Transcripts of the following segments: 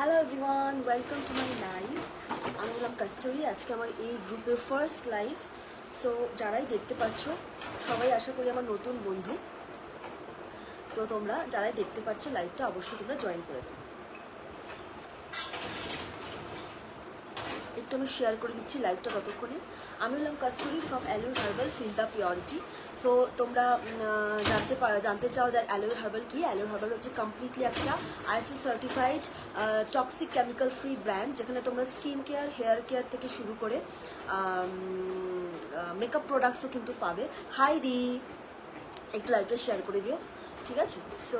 Hello everyone, welcome to my live. আমি হলাম কস্তুরী। আজকে আমার এই গ্রুপের ফার্স্ট লাইভ। সো যারাই দেখতে পাচ্ছ সবাই আশা করি আমার নতুন বন্ধু। তো তোমরা যারাই দেখতে পাচ্ছ লাইভটা অবশ্যই তোমরা জয়েন করে যাও। একটু আমি শেয়ার করে দিচ্ছি লাইভটা ততক্ষণে। আমি হলাম Kasturi from Alor herbal feel the purity. So তোমরা জানতে চাও দ্যাট অ্যালোর হার্বাল কি? অ্যালোর হার্বাল হচ্ছে কমপ্লিটলি একটা ISO certified toxic chemical free brand, যেখানে তোমরা স্কিন কেয়ার, হেয়ার কেয়ার থেকে শুরু করে মেকআপ প্রোডাক্টসও কিন্তু পাবে। হাই দি, একটু লাইভটা শেয়ার করে দিও, ঠিক আছে? সো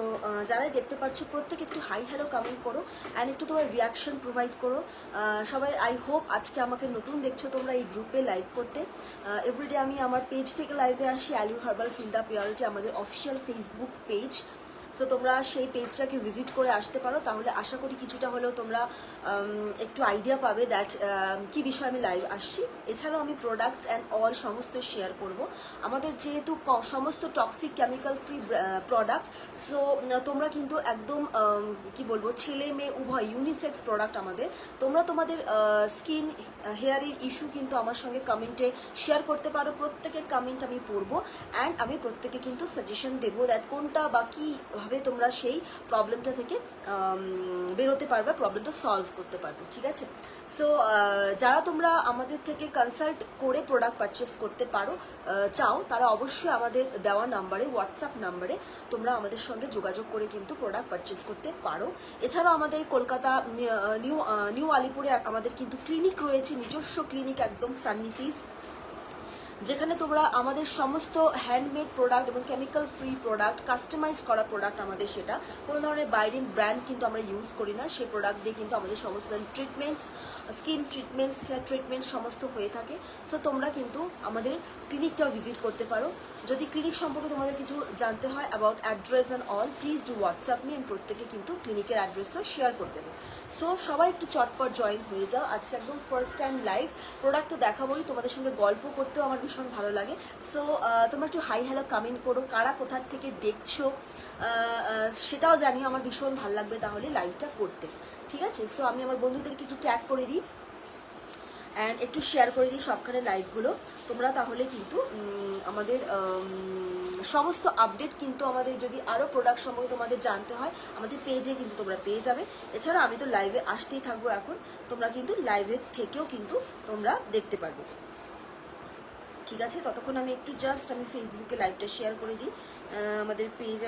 যারাই দেখতে পাচ্ছ প্রত্যেকে একটু হাই হ্যালো কমেন্ট করো অ্যান্ড একটু তোমার রিয়াকশন প্রোভাইড করো। সবাই আই হোপ আজকে আমাকে নতুন দেখছো তোমরা এই গ্রুপে লাইভ করতে। এভরিডে আমি আমার পেজ থেকে লাইভে আসি, অ্যালোর হার্বাল ফিল দ্য পিওরিটি আমাদের অফিসিয়াল ফেসবুক পেজ। সো তোমরা সেই পেজটাকে ভিজিট করে আসতে পারো, তাহলে আশা করি কিছুটা হলেও তোমরা একটু আইডিয়া পাবে দ্যাট কী বিষয়ে আমি লাইভ আসছি। এছাড়াও আমি প্রোডাক্টস অ্যান্ড অল সমস্ত শেয়ার করব। আমাদের যেহেতু সমস্ত toxic chemical free product, so তোমরা কিন্তু একদম কি বলবো, ছেলে মেয়ে উভয় ইউনিসেক্স প্রোডাক্ট আমাদের। তোমরা তোমাদের স্কিন হেয়ারের ইস্যু কিন্তু আমার সঙ্গে কমেন্টে শেয়ার করতে পারো। প্রত্যেকের কমেন্ট আমি পড়বো অ্যান্ড আমি প্রত্যেকে কিন্তু সাজেশন দেবো দ্যাট কোনটা বা কীভাবে তোমরা সেই প্রবলেমটা থেকে বেরোতে পারবে, প্রবলেমটা সলভ করতে পারবে, ঠিক আছে? সো যারা তোমরা আমাদের থেকে কনসাল্ট করে প্রোডাক্ট পারচেস করতে পারো চাও, তারা অবশ্যই আমাদের দেওয়া নাম্বারে, হোয়াটসঅ্যাপ নাম্বারে তোমরা আমাদের সঙ্গে যোগাযোগ করে কিন্তু প্রোডাক্ট পারচেস করতে পারো। এছাড়াও আমাদের কলকাতা নিউ আলিপুরে আমাদের কিন্তু ক্লিনিক রয়েছে, নিজস্ব ক্লিনিক একদম সান্নিতিস, যেখানে তোমরা আমাদের সমস্ত হ্যান্ডমেড প্রোডাক্ট এবং কেমিক্যাল ফ্রি প্রোডাক্ট, কাস্টমাইজ করা প্রোডাক্ট আমাদের, সেটা কোনো ধরনের বাইরের ব্র্যান্ড কিন্তু আমরা ইউজ করি না। সেই প্রোডাক্ট দিয়ে কিন্তু আমাদের সমস্ত treatments, skin treatments, hair treatments সমস্ত হয়ে থাকে। সো তোমরা কিন্তু আমাদের ক্লিনিকটাও ভিজিট করতে পারো। যদি ক্লিনিক সম্পর্কে তোমাদের কিছু জানতে হয় about address and all, please do WhatsApp me. আমি প্রত্যেকে কিন্তু ক্লিনিকের অ্যাড্রেসও শেয়ার করে দেবো। সো সবাই একটু চটপট জয়েন হয়ে যাও। আজকে একদম ফার্স্ট টাইম লাইভ, প্রোডাক্ট তো দেখাবোই, তোমাদের সঙ্গে গল্প করতেও আমার ভীষণ ভালো লাগে। সো তোমরা একটু হাই হ্যালো কমেন্ট করো, কারা কোথার থেকে দেখছো সেটাও জানিও, আমার ভীষণ ভালো লাগবে তাহলে লাইভটা করতে, ঠিক আছে? সো আমি আমার বন্ধুদেরকে একটু ট্যাগ করে দিই অ্যান্ড একটু শেয়ার করে দিই সবখানে লাইভগুলো। তোমরা তাহলে কিন্তু আমাদের সমস্ত আপডেট কিন্তু আমাদের, যদি আরও প্রোডাক্ট সম্পর্কে তোমাদের জানতে হয়, আমাদের পেজে কিন্তু তোমরা পেয়ে যাবে। এছাড়া আমি তো লাইভে আসতেই থাকবো এখন, তোমরা কিন্তু লাইভের থেকেও কিন্তু তোমরা দেখতে পারবে, ঠিক আছে? ততক্ষণ আমি একটু জাস্ট আমি ফেসবুকে লাইভটা শেয়ার করে দিই আমাদের পেজ।